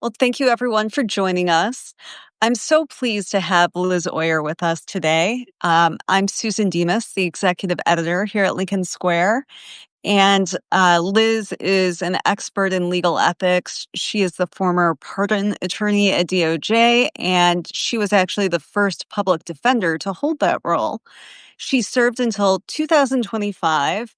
Well, thank you everyone for joining us. I'm so pleased to have Liz Oyer with us today. I'm Susan Demas, the executive editor here at Lincoln Square. And Liz is an expert in legal ethics. She is the former pardon attorney at DOJ, and she was actually the first public defender to hold that role. She served until 2025.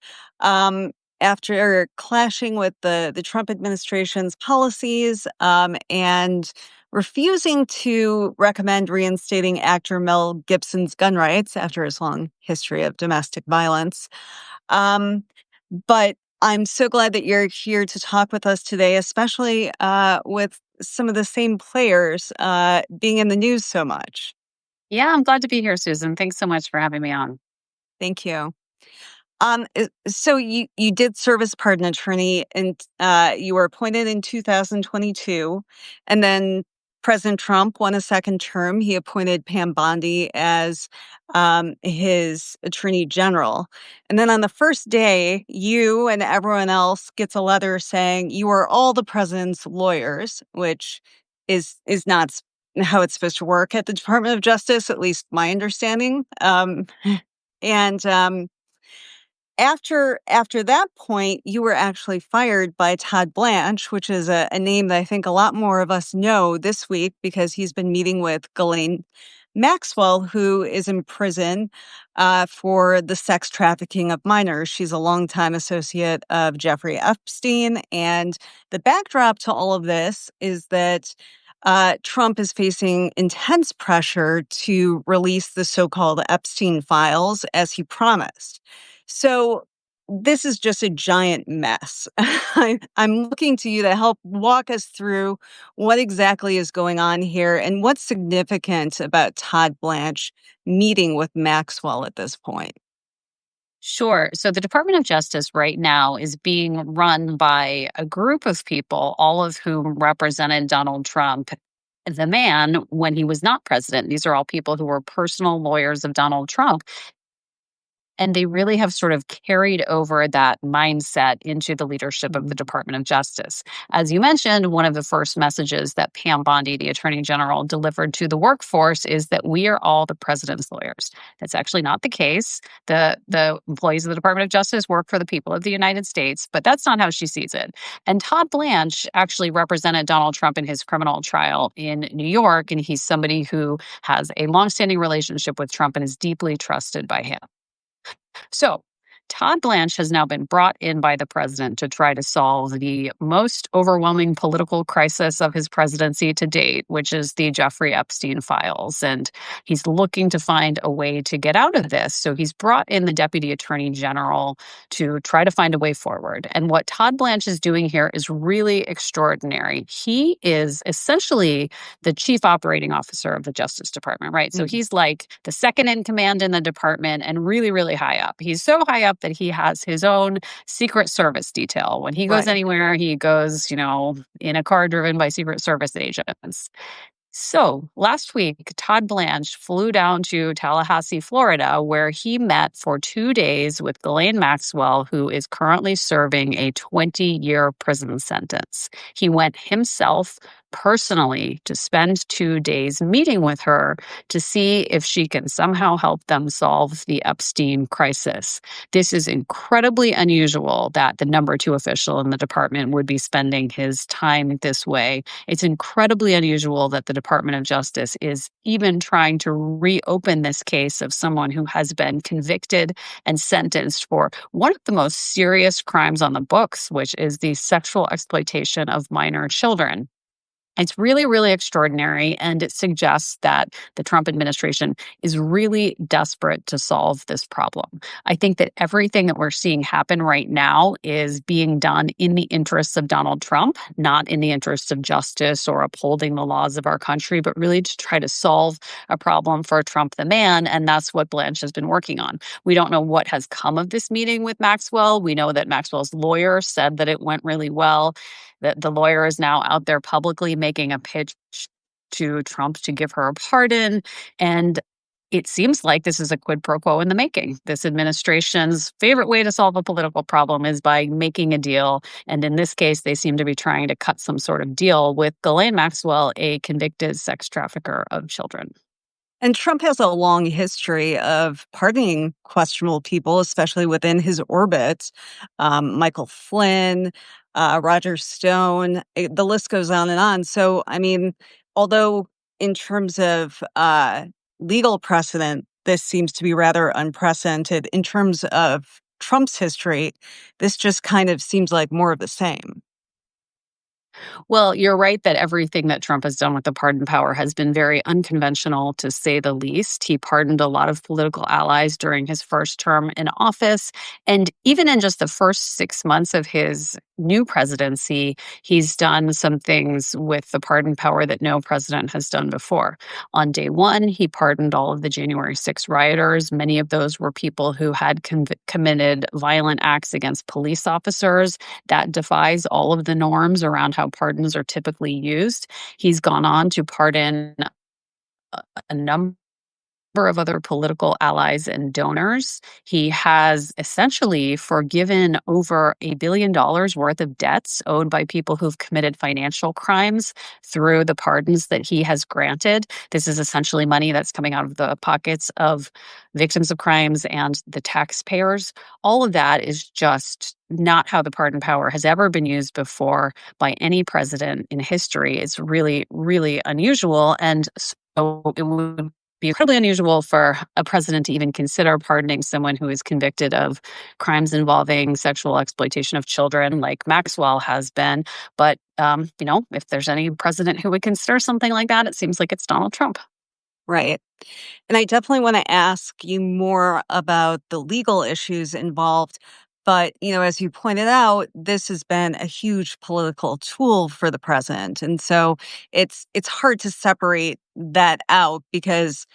After clashing with the Trump administration's policies and refusing to recommend reinstating actor Mel Gibson's gun rights after his long history of domestic violence. But I'm so glad that you're here to talk with us today, especially with some of the same players being in the news so much. Yeah, I'm glad to be here, Susan. Thanks so much for having me on. Thank you. So you did serve as pardon attorney, and you were appointed in 2022, and then President Trump won a second term. He appointed Pam Bondi as his attorney general, and then on the first day, you and everyone else gets a letter saying you are all the president's lawyers, which is not how it's supposed to work at the Department of Justice, at least my understanding. And After that point, you were actually fired by Todd Blanch, which is a name that I think a lot more of us know this week because he's been meeting with Ghislaine Maxwell, who is in prison for the sex trafficking of minors. She's a longtime associate of Jeffrey Epstein. And the backdrop to all of this is that Trump is facing intense pressure to release the so-called Epstein files as he promised. So this is just a giant mess. I'm looking to you to help walk us through what exactly is going on here and what's significant about Todd Blanch meeting with Maxwell at this point. Sure. So the Department of Justice right now is being run by a group of people, all of whom represented Donald Trump, the man, when he was not president. These are all people who were personal lawyers of Donald Trump. And they really have sort of carried over that mindset into the leadership of the Department of Justice. As you mentioned, one of the first messages that Pam Bondi, the Attorney General, delivered to the workforce is that we are all the president's lawyers. That's actually not the case. The employees of the Department of Justice work for the people of the United States, but that's not how she sees it. And Todd Blanch actually represented Donald Trump in his criminal trial in New York, and he's somebody who has a longstanding relationship with Trump and is deeply trusted by him. So, Todd Blanch has now been brought in by the president to try to solve the most overwhelming political crisis of his presidency to date, which is the Jeffrey Epstein files. And he's looking to find a way to get out of this. So he's brought in the deputy attorney general to try to find a way forward. And what Todd Blanch is doing here is really extraordinary. He is essentially the chief operating officer of the Justice Department, right? So he's like the second in command in the department and really, really high up. He's so high up that he has his own Secret Service detail. When he goes Right. anywhere, he goes, in a car driven by Secret Service agents. So last week, Todd Blanch flew down to Tallahassee, Florida, where he met for 2 days with Ghislaine Maxwell, who is currently serving a 20-year prison sentence. He went himself personally to spend 2 days meeting with her to see if she can somehow help them solve the Epstein crisis. This is incredibly unusual that the number two official in the department would be spending his time this way. It's incredibly unusual that the Department of Justice is even trying to reopen this case of someone who has been convicted and sentenced for one of the most serious crimes on the books, which is the sexual exploitation of minor children. It's really, really extraordinary, and it suggests that the Trump administration is really desperate to solve this problem. I think that everything that we're seeing happen right now is being done in the interests of Donald Trump, not in the interests of justice or upholding the laws of our country, but really to try to solve a problem for Trump the man, and that's what Blanche has been working on. We don't know what has come of this meeting with Maxwell. We know that Maxwell's lawyer said that it went really well, that the lawyer is now out there publicly making a pitch to Trump to give her a pardon. And it seems like this is a quid pro quo in the making. This administration's favorite way to solve a political problem is by making a deal. And in this case, they seem to be trying to cut some sort of deal with Ghislaine Maxwell, a convicted sex trafficker of children. And Trump has a long history of pardoning questionable people, especially within his orbit. Michael Flynn, Roger Stone, the list goes on and on. So, I mean, although in terms of legal precedent, this seems to be rather unprecedented, in terms of Trump's history, this just kind of seems like more of the same. Well, you're right that everything that Trump has done with the pardon power has been very unconventional, to say the least. He pardoned a lot of political allies during his first term in office. And even in just the first 6 months of his new presidency, he's done some things with the pardon power that no president has done before. On day one, he pardoned all of the January 6 rioters. Many of those were people who had committed violent acts against police officers. That defies all of the norms around how pardons are typically used. He's gone on to pardon a number of other political allies and donors. He has essentially forgiven over $1 billion worth of debts owed by people who've committed financial crimes through the pardons that he has granted. This is essentially money that's coming out of the pockets of victims of crimes and the taxpayers. All of that is just not how the pardon power has ever been used before by any president in history. It's really, really unusual. And so it would be incredibly unusual for a president to even consider pardoning someone who is convicted of crimes involving sexual exploitation of children, like Maxwell has been. But, if there's any president who would consider something like that, it seems like it's Donald Trump. Right. And I definitely want to ask you more about the legal issues involved. But, as you pointed out, this has been a huge political tool for the president. And so it's hard to separate that out because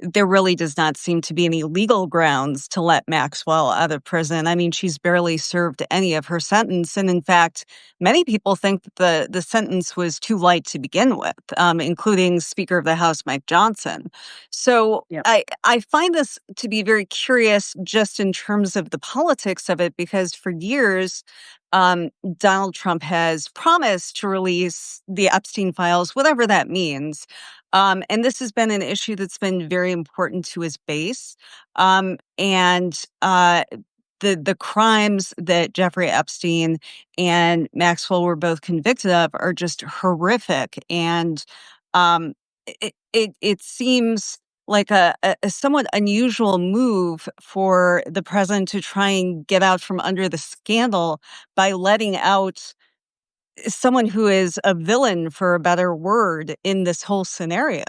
there really does not seem to be any legal grounds to let Maxwell out of prison. I mean, she's barely served any of her sentence. And in fact, many people think that the sentence was too light to begin with, including Speaker of the House Mike Johnson. So Yeah. I find this to be very curious just in terms of the politics of it, because for years, Donald Trump has promised to release the Epstein files, whatever that means. And this has been an issue that's been very important to his base. And the crimes that Jeffrey Epstein and Maxwell were both convicted of are just horrific. And um, it seems like a somewhat unusual move for the president to try and get out from under the scandal by letting out someone who is a villain, for a better word, in this whole scenario.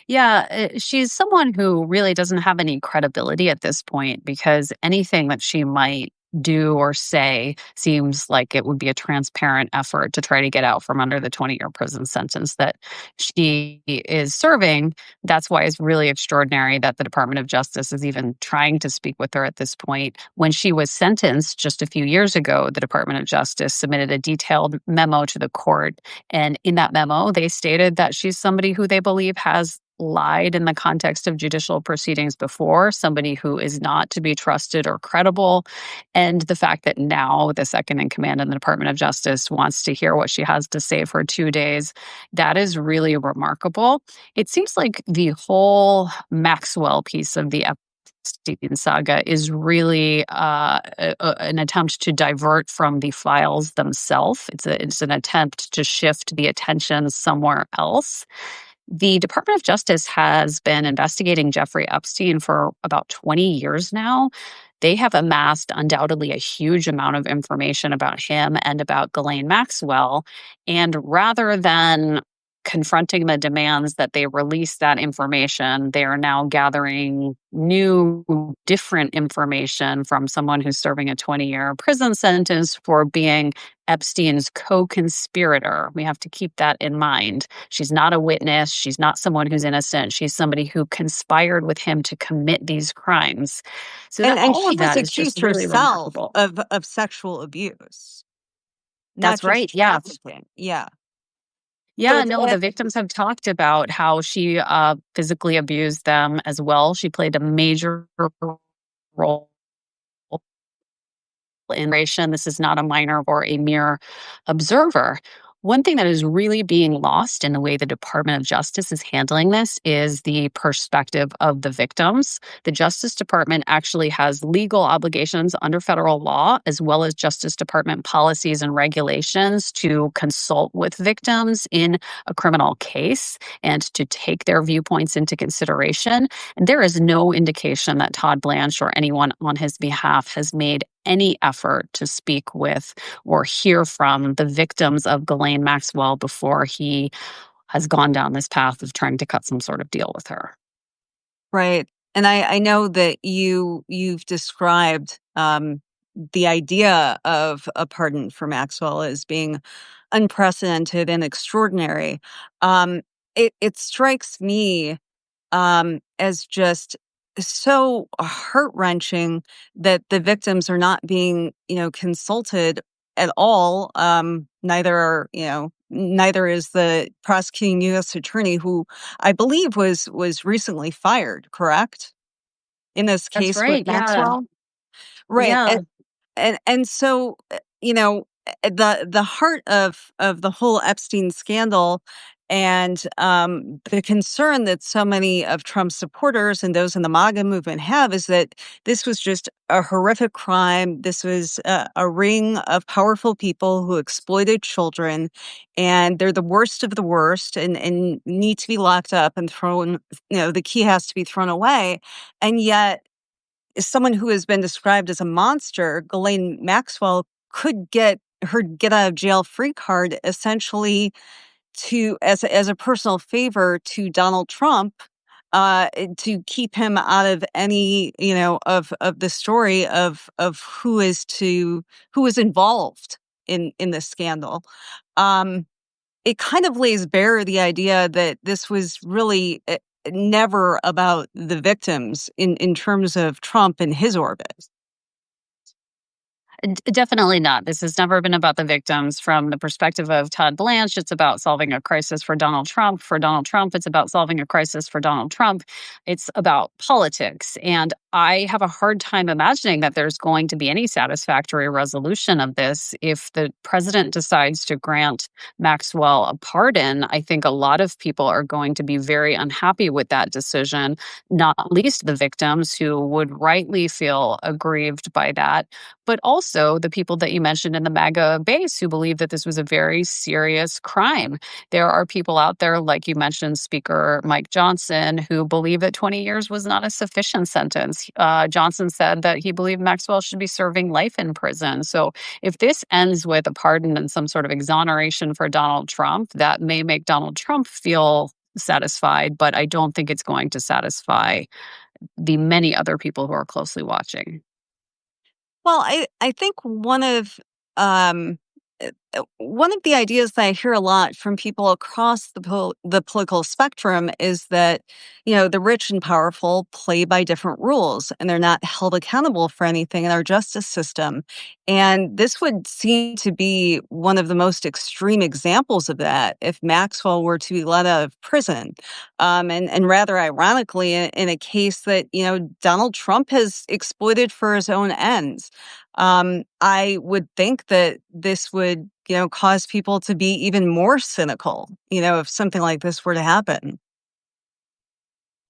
Yeah, she's someone who really doesn't have any credibility at this point, because anything that she might do or say seems like it would be a transparent effort to try to get out from under the 20-year prison sentence that she is serving. That's why it's really extraordinary that the Department of Justice is even trying to speak with her at this point. When she was sentenced just a few years ago, the Department of Justice submitted a detailed memo to the court. And in that memo, they stated that she's somebody who they believe has lied in the context of judicial proceedings before, somebody who is not to be trusted or credible. And the fact that now the second in command in the Department of Justice wants to hear what she has to say for 2 days, that is really remarkable. It seems like the whole Maxwell piece of the Epstein saga is really an attempt to divert from the files themselves. It's an attempt to shift the attention somewhere else. The Department of Justice has been investigating Jeffrey Epstein for about 20 years now. They have amassed undoubtedly a huge amount of information about him and about Ghislaine Maxwell. And rather than confronting the demands that they release that information, they are now gathering new, different information from someone who's serving a 20-year prison sentence for being Epstein's co-conspirator. We have to keep that in mind. She's not a witness. She's not someone who's innocent. She's somebody who conspired with him to commit these crimes. So that And all she of has that is just accused really herself remarkable. of sexual abuse, not That's just right. Yeah. trafficking. Yeah. So Yeah, no, the victims have talked about how she physically abused them as well. She played a major role in ration. This is not a minor or a mere observer. One thing that is really being lost in the way the Department of Justice is handling this is the perspective of the victims. The Justice Department actually has legal obligations under federal law, as well as Justice Department policies and regulations to consult with victims in a criminal case and to take their viewpoints into consideration. And there is no indication that Todd Blanch or anyone on his behalf has made any effort to speak with or hear from the victims of Ghislaine Maxwell before he has gone down this path of trying to cut some sort of deal with her. right. And I know that you've described the idea of a pardon for Maxwell as being unprecedented and extraordinary. Um, it strikes me as just so heart-wrenching that the victims are not being, consulted at all. Neither is the prosecuting U.S. attorney, who I believe was recently fired, correct? In this That's case with right. Yeah. Maxwell? Right. Yeah. And so, the heart of the whole Epstein scandal and, the concern that so many of Trump's supporters and those in the MAGA movement have is that this was just a horrific crime. This was a ring of powerful people who exploited children, and they're the worst of the worst and need to be locked up and thrown, the key has to be thrown away. And yet is someone who has been described as a monster, Ghislaine Maxwell could get her get out of jail free card essentially to as a personal favor to Donald Trump, to keep him out of any, of the story of who is involved in this scandal. Um, it kind of lays bare the idea that this was really never about the victims in terms of Trump and his orbit. Definitely not. This has never been about the victims. From the perspective of Todd Blanche, it's about solving a crisis for Donald Trump. For Donald Trump, it's about solving a crisis for Donald Trump. It's about politics. And I have a hard time imagining that there's going to be any satisfactory resolution of this. If the president decides to grant Maxwell a pardon, I think a lot of people are going to be very unhappy with that decision, not least the victims who would rightly feel aggrieved by that, but also the people that you mentioned in the MAGA base who believe that this was a very serious crime. There are people out there, like you mentioned, Speaker Mike Johnson, who believe that 20 years was not a sufficient sentence. Johnson said that he believed Maxwell should be serving life in prison. So if this ends with a pardon and some sort of exoneration for Donald Trump, that may make Donald Trump feel satisfied, but I don't think it's going to satisfy the many other people who are closely watching. Well, I think one of the ideas that I hear a lot from people across the political spectrum is that, the rich and powerful play by different rules and they're not held accountable for anything in our justice system. And this would seem to be one of the most extreme examples of that if Maxwell were to be let out of prison. And rather ironically, in a case that, Donald Trump has exploited for his own ends. I would think that this would, cause people to be even more cynical, if something like this were to happen.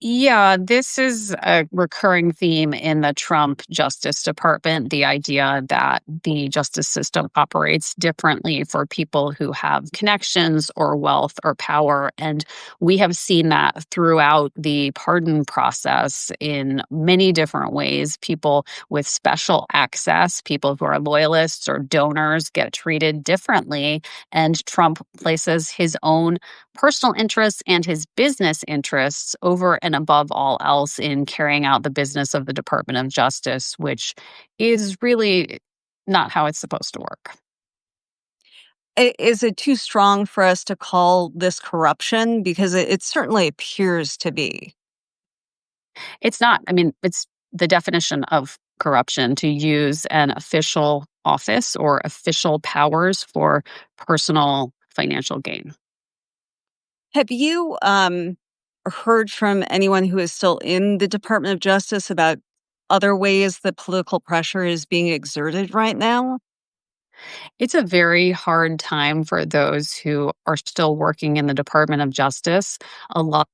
Yeah, this is a recurring theme in the Trump Justice Department, the idea that the justice system operates differently for people who have connections or wealth or power. And we have seen that throughout the pardon process in many different ways. People with special access, people who are loyalists or donors, get treated differently. And Trump places his own personal interests and his business interests over and above all else in carrying out the business of the Department of Justice, which is really not how it's supposed to work. Is it too strong for us to call this corruption? Because it certainly appears to be. It's not, I mean, it's the definition of corruption to use an official office or official powers for personal financial gain. Have you heard from anyone who is still in the Department of Justice about other ways that political pressure is being exerted right now? It's a very hard time for those who are still working in the Department of Justice. A lot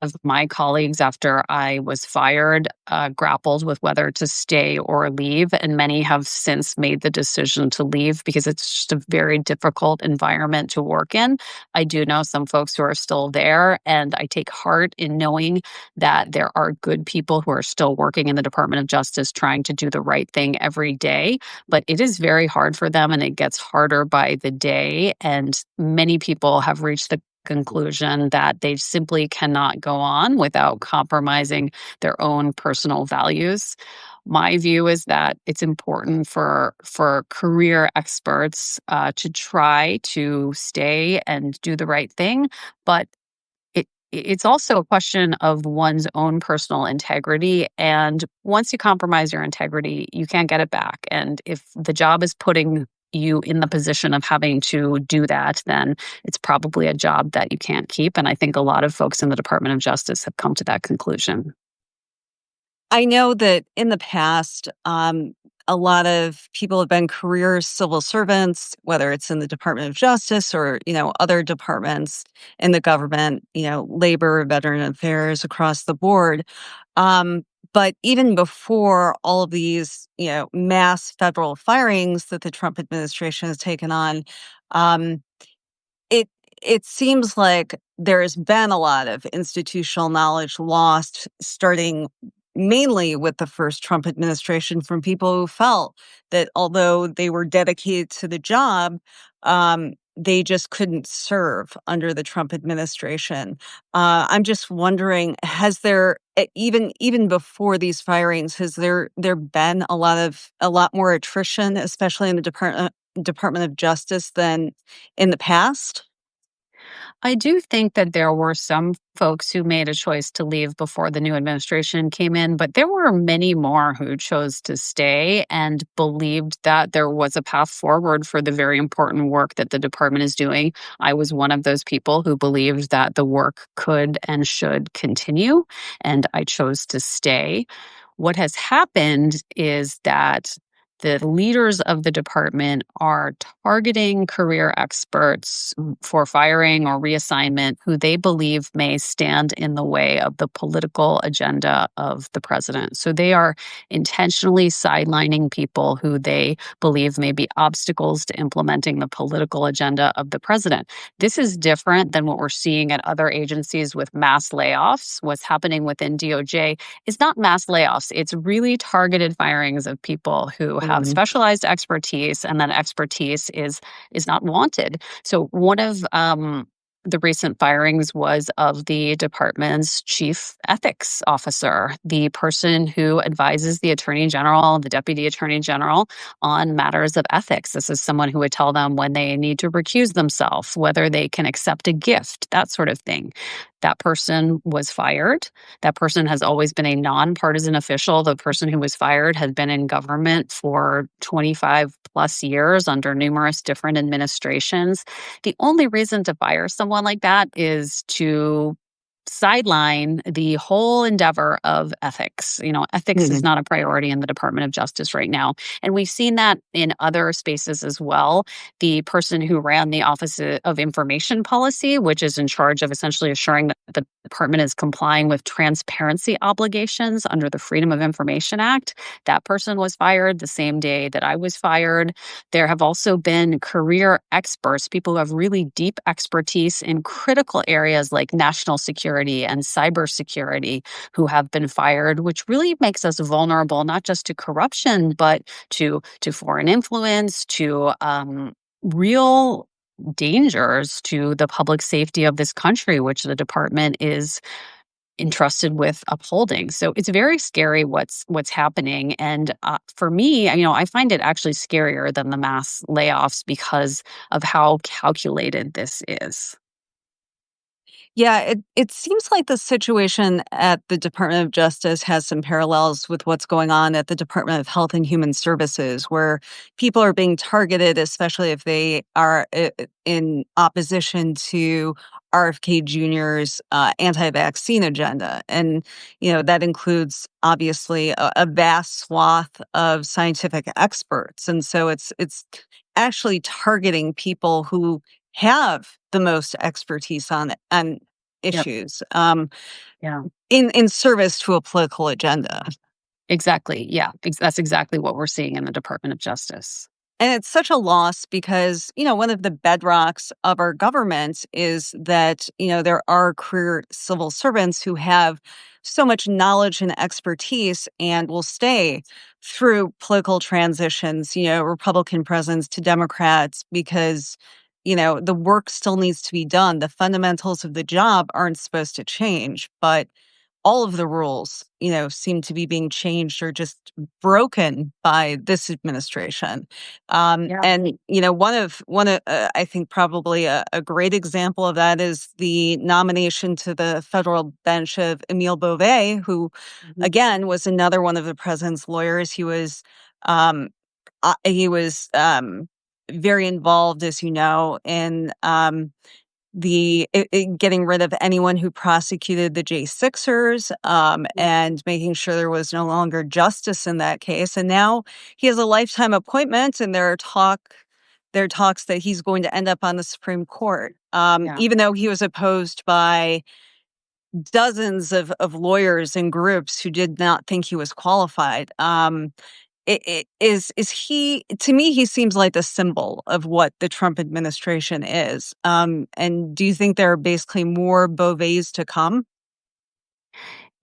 of my colleagues, after I was fired, grappled with whether to stay or leave, and many have since made the decision to leave because it's just a very difficult environment to work in. I do know some folks who are still there, and I take heart in knowing that there are good people who are still working in the Department of Justice trying to do the right thing every day. But it is very hard for them, and it gets harder by the day. And many people have reached the conclusion that they simply cannot go on without compromising their own personal values. My view is that it's important for career experts to try to stay and do the right thing, but it's also a question of one's own personal integrity. And once you compromise your integrity, you can't get it back. And if the job is putting you in the position of having to do that, then it's probably a job that you can't keep. And I think a lot of folks in the Department of Justice have come to that conclusion. I know that in the past, a lot of people have been career civil servants, whether it's in the Department of Justice or, other departments in the government, labor, veteran affairs across the board. But even before all of these, mass federal firings that the Trump administration has taken on, um, it it seems like there's been a lot of institutional knowledge lost, starting mainly with the first Trump administration, from people who felt that although they were dedicated to the job, they just couldn't serve under the Trump administration. I'm just wondering, has there even before these firings, has there been a lot more attrition, especially in the Department of Justice, than in the past? I do think that there were some folks who made a choice to leave before the new administration came in, but there were many more who chose to stay and believed that there was a path forward for the very important work that the department is doing. I was one of those people who believed that the work could and should continue, and I chose to stay. What has happened is that the leaders of the department are targeting career experts for firing or reassignment who they believe may stand in the way of the political agenda of the president. So they are intentionally sidelining people who they believe may be obstacles to implementing the political agenda of the president. This is different than what we're seeing at other agencies with mass layoffs. What's happening within DOJ is not mass layoffs. It's really targeted firings of people who have Mhm. specialized expertise, and that expertise is not wanted. So one of the recent firings was of the department's chief ethics officer, the person who advises the attorney general, the deputy attorney general on matters of ethics. This is someone who would tell them when they need to recuse themselves, whether they can accept a gift, that sort of thing. That person was fired. That person has always been a nonpartisan official. The person who was fired had been in government for 25 plus years under numerous different administrations. The only reason to fire someone like that is to sideline the whole endeavor of ethics. Ethics is Mhm. not a priority in the Department of Justice right now. And we've seen that in other spaces as well. The person who ran the Office of Information Policy, which is in charge of essentially assuring that the department is complying with transparency obligations under the Freedom of Information Act, that person was fired the same day that I was fired. There have also been career experts, people who have really deep expertise in critical areas like national security and cybersecurity, who have been fired, which really makes us vulnerable not just to corruption, but to foreign influence, to real dangers to the public safety of this country, which the department is entrusted with upholding. So it's very scary what's happening. And for me, I find it actually scarier than the mass layoffs because of how calculated this is. Yeah, it seems like the situation at the Department of Justice has some parallels with what's going on at the Department of Health and Human Services, where people are being targeted, especially if they are in opposition to RFK Jr.'s anti-vaccine agenda. And, that includes obviously a vast swath of scientific experts. And so it's actually targeting people who have the most expertise on Yep. issues Yeah. in service to a political agenda. Exactly. Yeah. That's exactly what we're seeing in the Department of Justice. And it's such a loss because, one of the bedrocks of our government is that, there are career civil servants who have so much knowledge and expertise and will stay through political transitions, Republican presidents to Democrats, because, the work still needs to be done. The fundamentals of the job aren't supposed to change, but all of the rules, seem to be being changed or just broken by this administration. Yeah. And I think probably a great example of that is the nomination to the federal bench of Emil Bove, who Mhm. again was another one of the president's lawyers. Um, he was very involved, as you know, in getting rid of anyone who prosecuted the J6ers, Yeah. and making sure there was no longer justice in that case. And now he has a lifetime appointment, and there are talks that he's going to end up on the Supreme Court, Yeah. even though he was opposed by dozens of lawyers and groups who did not think he was qualified. Is he, to me, he seems like the symbol of what the Trump administration is. And do you think there are basically more Boves to come?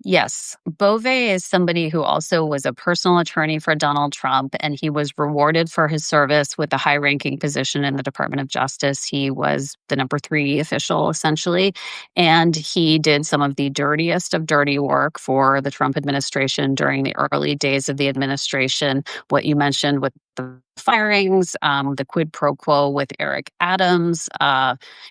Yes. Bove is somebody who also was a personal attorney for Donald Trump, and he was rewarded for his service with a high ranking position in the Department of Justice. He was the number three official, essentially, and he did some of the dirtiest of dirty work for the Trump administration during the early days of the administration. What you mentioned with the firings, the quid pro quo with Eric Adams,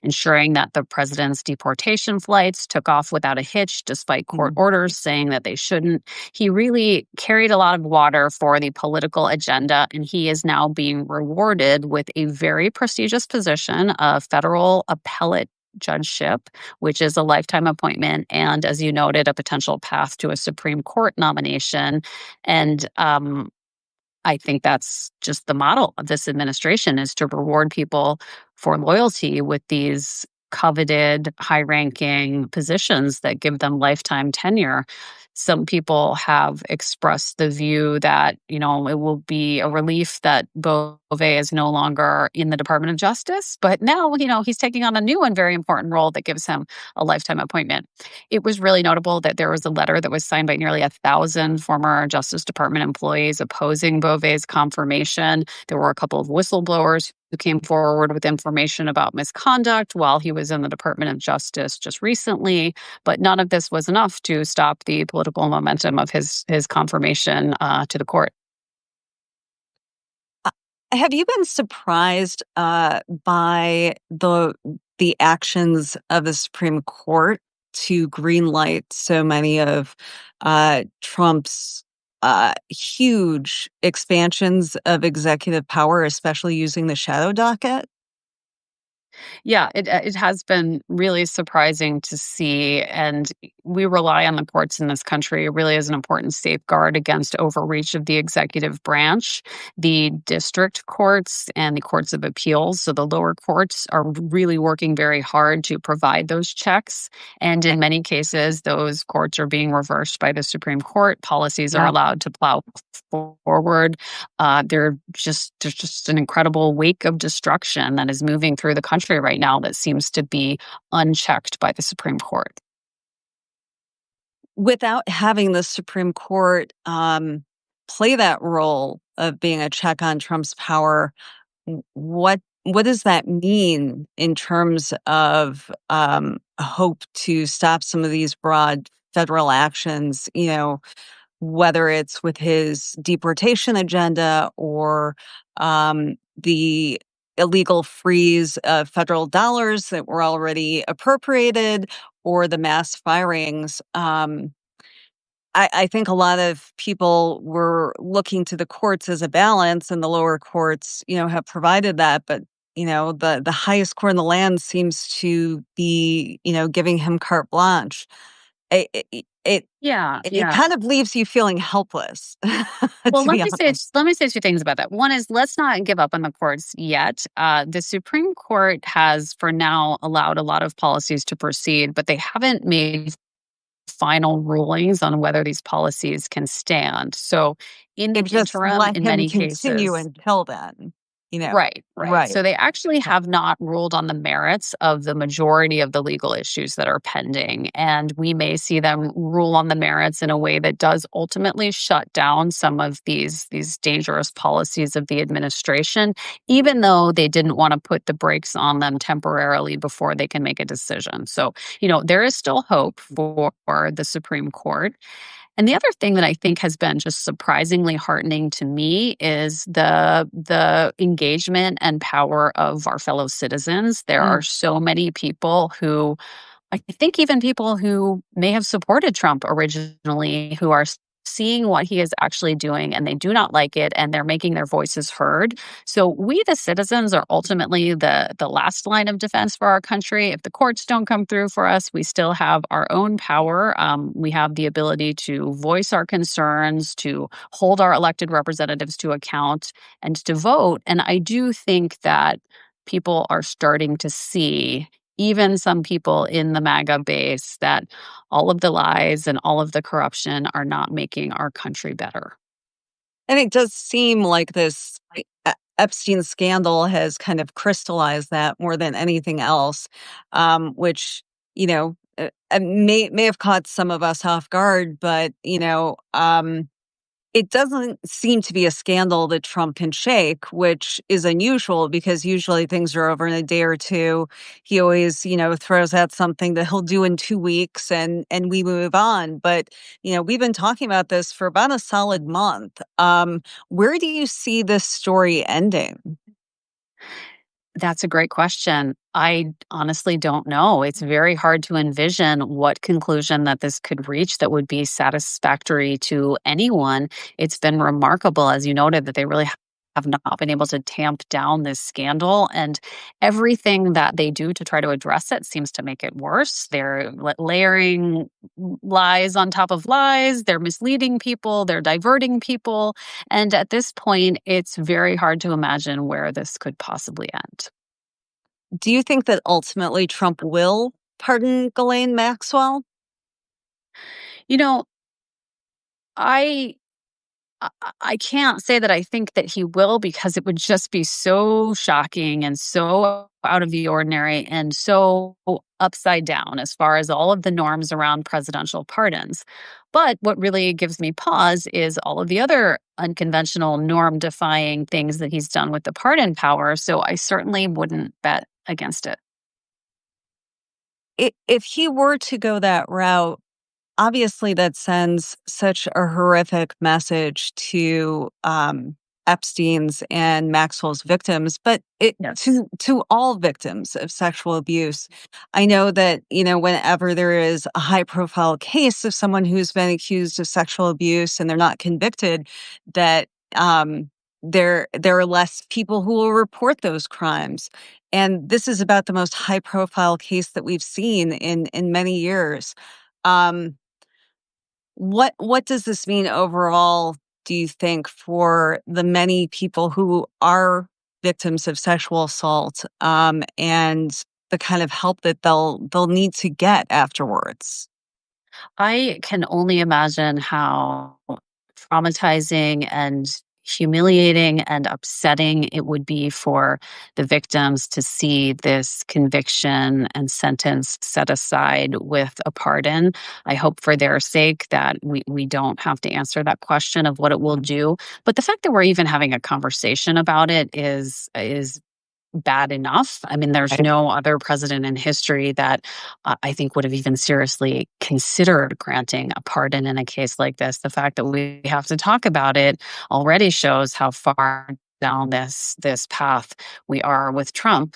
ensuring that the president's deportation flights took off without a hitch despite court Mhm. orders saying that they shouldn't. He really carried a lot of water for the political agenda, and he is now being rewarded with a very prestigious position, a federal appellate judgeship, which is a lifetime appointment, and as you noted, a potential path to a Supreme Court nomination. And I think that's just the model of this administration, is to reward people for loyalty with these coveted high-ranking positions that give them lifetime tenure. Some people have expressed the view that, it will be a relief that Bove is no longer in the Department of Justice, but now, he's taking on a new and very important role that gives him a lifetime appointment. It was really notable that there was a letter that was signed by nearly 1,000 former Justice Department employees opposing Bove's confirmation. There were a couple of whistleblowers who came forward with information about misconduct while he was in the Department of Justice just recently. But none of this was enough to stop the political momentum of his confirmation to the court. Uh, Have you been surprised by the actions of the Supreme Court to greenlight so many of Trump's huge expansions of executive power, especially using the shadow docket? Yeah, it has been really surprising to see, and we rely on the courts in this country really as an important safeguard against overreach of the executive branch. The district courts and the courts of appeals, so the lower courts, are really working very hard to provide those checks, and in many cases, those courts are being reversed by the Supreme Court. Policies are Yeah. allowed to plow forward. There's just an incredible wake of destruction that is moving through the country right now that seems to be unchecked by the Supreme Court. Without having the Supreme Court play that role of being a check on Trump's power, what does that mean in terms of hope to stop some of these broad federal actions? Whether it's with his deportation agenda or the illegal freeze of federal dollars that were already appropriated, or the mass firings. I think a lot of people were looking to the courts as a balance, and the lower courts, have provided that. But the highest court in the land seems to be, giving him carte blanche. It it it Yeah, it yeah. kind of leaves you feeling helpless, Well, to be honest. let me say 2 things about that. One is let's not give up on the courts yet. The Supreme Court has, for now, allowed a lot of policies to proceed, but they haven't made final rulings on whether these policies can stand. So, in the They've just interim, let in him many continue cases, until then, you know? right, right. Right. So they actually have not ruled on the merits of the majority of the legal issues that are pending. And we may see them rule on the merits in a way that does ultimately shut down some of these dangerous policies of the administration, even though they didn't want to put the brakes on them temporarily before they can make a decision. So, there is still hope for the Supreme Court. And the other thing that I think has been just surprisingly heartening to me is the engagement and power of our fellow citizens. There are Mm. so many people who I think even people who may have supported Trump originally who are seeing what he is actually doing and they do not like it and they're making their voices heard. So we the citizens are ultimately the last line of defense for our country. If the courts don't come through for us, we still have our own power. We have the ability to voice our concerns, to hold our elected representatives to account, and to vote. And I do think that people are starting to see, even some people in the MAGA base, that all of the lies and all of the corruption are not making our country better. And it does seem like this Epstein scandal has kind of crystallized that more than anything else, which, may have caught some of us off guard, but, it doesn't seem to be a scandal that Trump can shake, which is unusual because usually things are over in a day or two. He always, throws out something that he'll do in 2 weeks and we move on. But, we've been talking about this for about a solid month. Where do you see this story ending? That's a great question. I honestly don't know. It's very hard to envision what conclusion that this could reach that would be satisfactory to anyone. It's been remarkable, as you noted, that they really have not been able to tamp down this scandal. And everything that they do to try to address it seems to make it worse. They're layering lies on top of lies, they're misleading people, they're diverting people. And at this point, it's very hard to imagine where this could possibly end. Do you think that ultimately Trump will pardon Ghislaine Maxwell? You know, I I can't say that I think that he will because it would just be so shocking and so out of the ordinary and so upside down as far as all of the norms around presidential pardons. But what really gives me pause is all of the other unconventional norm defying things that he's done with the pardon power. So I certainly wouldn't bet against it. If he were to go that route, obviously, that sends such a horrific message to, Epstein's and Maxwell's victims, but it Yes. to all victims of sexual abuse. I know that, whenever there is a high-profile case of someone who's been accused of sexual abuse and they're not convicted, that, there are less people who will report those crimes, and this is about the most high-profile case that we've seen in many years. Um what does this mean overall, do you think, for the many people who are victims of sexual assault, and the kind of help that they'll need to get afterwards? I can only imagine how traumatizing and humiliating and upsetting it would be for the victims to see this conviction and sentence set aside with a pardon. I hope for their sake that we don't have to answer that question of what it will do. But the fact that we're even having a conversation about it is bad enough. I mean, there's Right. no other president in history that I think would have even seriously considered granting a pardon in a case like this. The fact that we have to talk about it already shows how far down this path we are with Trump.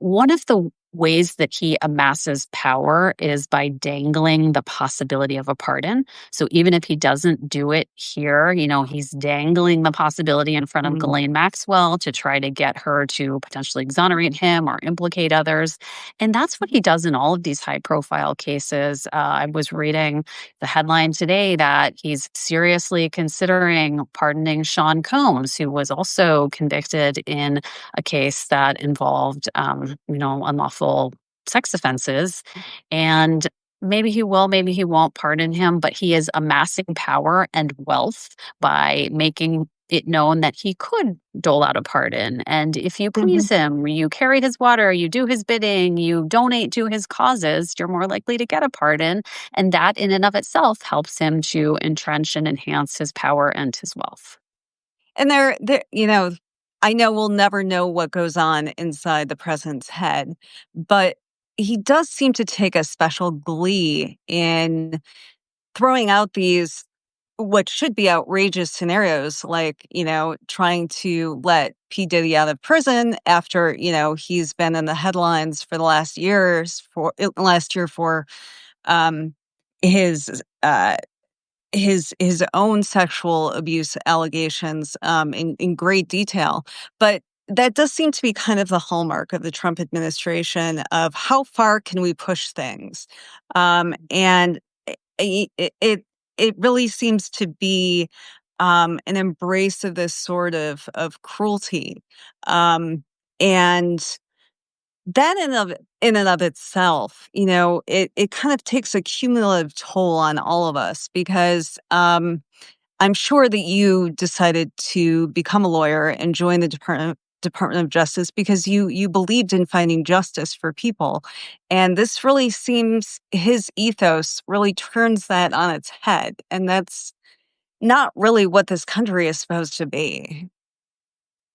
One of the ways that he amasses power is by dangling the possibility of a pardon. So even if he doesn't do it here, he's dangling the possibility in front of Mm. Ghislaine Maxwell to try to get her to potentially exonerate him or implicate others. And that's what he does in all of these high profile cases. I was reading the headline today that he's seriously considering pardoning Sean Combs, who was also convicted in a case that involved, unlawful sex offenses. And maybe he will, maybe he won't pardon him, but he is amassing power and wealth by making it known that he could dole out a pardon. And if you Mhm. please him, you carry his water, you do his bidding, you donate to his causes, you're more likely to get a pardon. And that in and of itself helps him to entrench and enhance his power and his wealth. And I know we'll never know what goes on inside the president's head, but he does seem to take a special glee in throwing out these what should be outrageous scenarios, like, trying to let P. Diddy out of prison after, he's been in the headlines for the last year for um his his own sexual abuse allegations in great detail. But that does seem to be kind of the hallmark of the Trump administration of how far can we push things, and it really seems to be an embrace of this sort of cruelty, and that in and of itself, it kind of takes a cumulative toll on all of us because I'm sure that you decided to become a lawyer and join the Department of Justice because you believed in finding justice for people. And this really seems his ethos really turns that on its head. And that's not really what this country is supposed to be.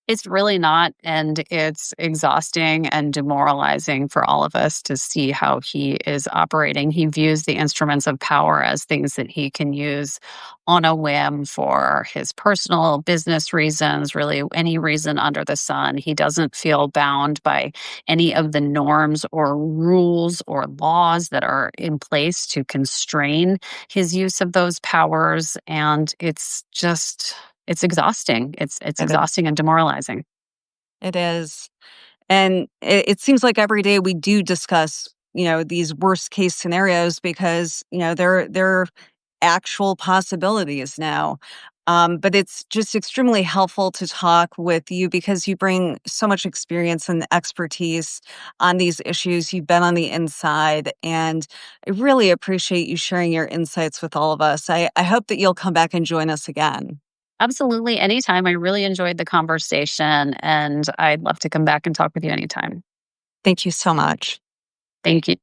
It's really not, and it's exhausting and demoralizing for all of us to see how he is operating. He views the instruments of power as things that he can use on a whim for his personal business reasons, really any reason under the sun. He doesn't feel bound by any of the norms or rules or laws that are in place to constrain his use of those powers, and it's exhausting. It's It is. exhausting and demoralizing. It is. And it seems like every day we do discuss, these worst case scenarios because, they're actual possibilities now. But it's just extremely helpful to talk with you because you bring so much experience and expertise on these issues. You've been on the inside, and I really appreciate you sharing your insights with all of us. I hope that you'll come back and join us again. Absolutely, anytime. I really enjoyed the conversation, and I'd love to come back and talk with you anytime. Thank you so much. Thank you.